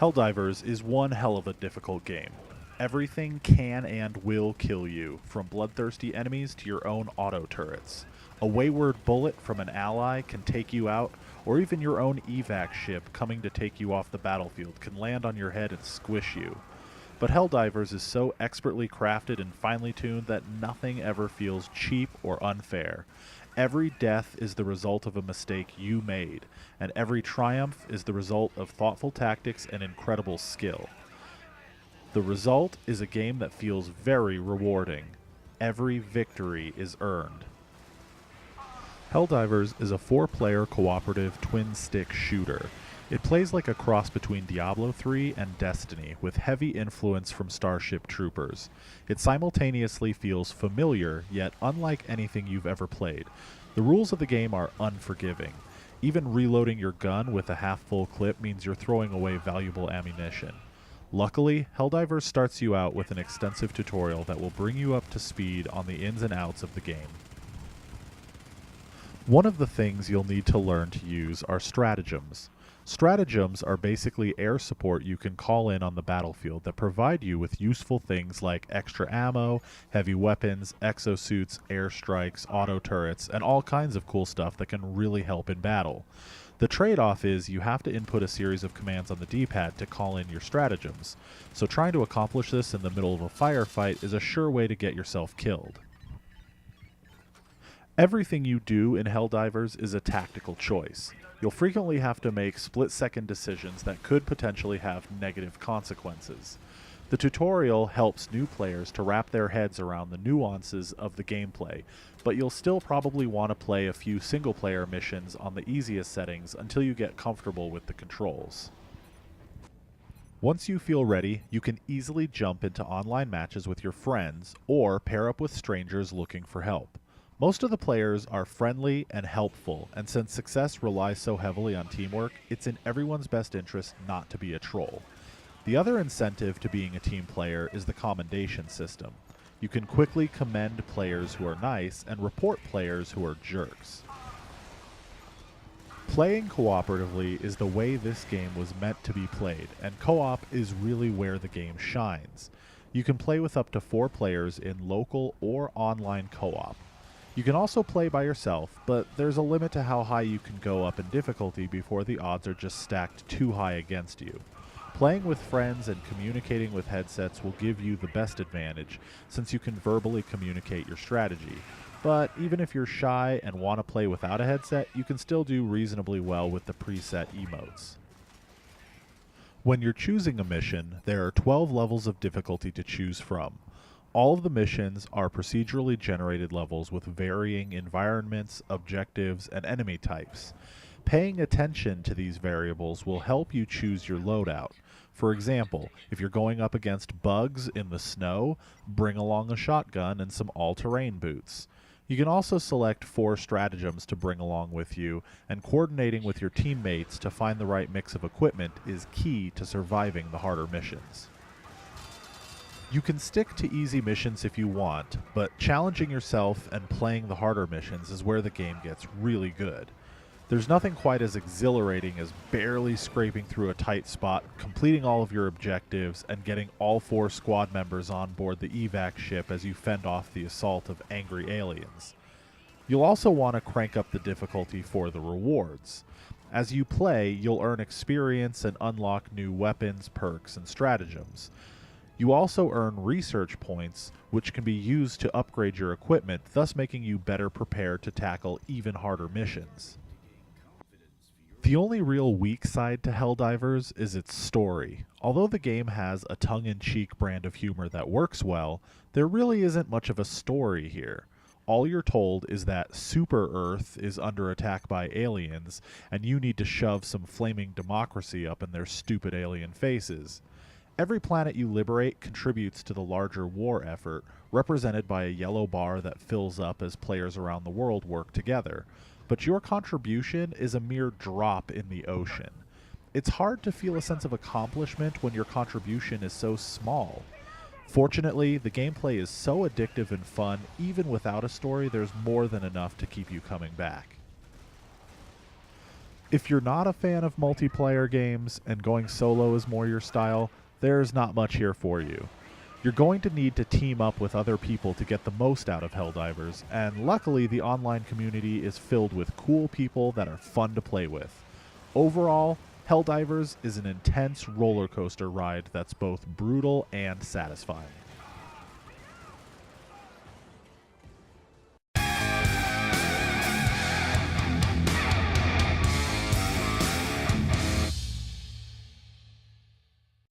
Helldivers is one hell of a difficult game. Everything can and will kill you, from bloodthirsty enemies to your own auto turrets. A wayward bullet from an ally can take you out, or even your own evac ship coming to take you off the battlefield can land on your head and squish you. But Helldivers is so expertly crafted and finely tuned that nothing ever feels cheap or unfair. Every death is the result of a mistake you made, and every triumph is the result of thoughtful tactics and incredible skill. The result is a game that feels very rewarding. Every victory is earned. Helldivers is a 4-player cooperative twin-stick shooter. It plays like a cross between Diablo 3 and Destiny, with heavy influence from Starship Troopers. It simultaneously feels familiar, yet unlike anything you've ever played. The rules of the game are unforgiving. Even reloading your gun with a half-full clip means you're throwing away valuable ammunition. Luckily, Helldivers starts you out with an extensive tutorial that will bring you up to speed on the ins and outs of the game. One of the things you'll need to learn to use are stratagems. Stratagems are basically air support you can call in on the battlefield that provide you with useful things like extra ammo, heavy weapons, exosuits, airstrikes, auto turrets, and all kinds of cool stuff that can really help in battle. The trade-off is you have to input a series of commands on the D-pad to call in your stratagems, so trying to accomplish this in the middle of a firefight is a sure way to get yourself killed. Everything you do in Helldivers is a tactical choice. You'll frequently have to make split-second decisions that could potentially have negative consequences. The tutorial helps new players to wrap their heads around the nuances of the gameplay, but you'll still probably want to play a few single-player missions on the easiest settings until you get comfortable with the controls. Once you feel ready, you can easily jump into online matches with your friends or pair up with strangers looking for help. Most of the players are friendly and helpful, and since success relies so heavily on teamwork, it's in everyone's best interest not to be a troll. The other incentive to being a team player is the commendation system. You can quickly commend players who are nice and report players who are jerks. Playing cooperatively is the way this game was meant to be played, and co-op is really where the game shines. You can play with up to 4 players in local or online co-op. You can also play by yourself, but there's a limit to how high you can go up in difficulty before the odds are just stacked too high against you. Playing with friends and communicating with headsets will give you the best advantage, since you can verbally communicate your strategy. But even if you're shy and want to play without a headset, you can still do reasonably well with the preset emotes. When you're choosing a mission, there are 12 levels of difficulty to choose from. All of the missions are procedurally generated levels with varying environments, objectives, and enemy types. Paying attention to these variables will help you choose your loadout. For example, if you're going up against bugs in the snow, bring along a shotgun and some all-terrain boots. You can also select 4 stratagems to bring along with you, and coordinating with your teammates to find the right mix of equipment is key to surviving the harder missions. You can stick to easy missions if you want, but challenging yourself and playing the harder missions is where the game gets really good. There's nothing quite as exhilarating as barely scraping through a tight spot, completing all of your objectives, and getting all 4 squad members on board the evac ship as you fend off the assault of angry aliens. You'll also want to crank up the difficulty for the rewards. As you play, you'll earn experience and unlock new weapons, perks, and stratagems. You also earn research points, which can be used to upgrade your equipment, thus making you better prepared to tackle even harder missions. The only real weak side to Helldivers is its story. Although the game has a tongue-in-cheek brand of humor that works well, there really isn't much of a story here. All you're told is that Super Earth is under attack by aliens, and you need to shove some flaming democracy up in their stupid alien faces. Every planet you liberate contributes to the larger war effort, represented by a yellow bar that fills up as players around the world work together. But your contribution is a mere drop in the ocean. It's hard to feel a sense of accomplishment when your contribution is so small. Fortunately, the gameplay is so addictive and fun, even without a story, there's more than enough to keep you coming back. If you're not a fan of multiplayer games and going solo is more your style, there's not much here for you. You're going to need to team up with other people to get the most out of Helldivers, and luckily the online community is filled with cool people that are fun to play with. Overall, Helldivers is an intense roller coaster ride that's both brutal and satisfying.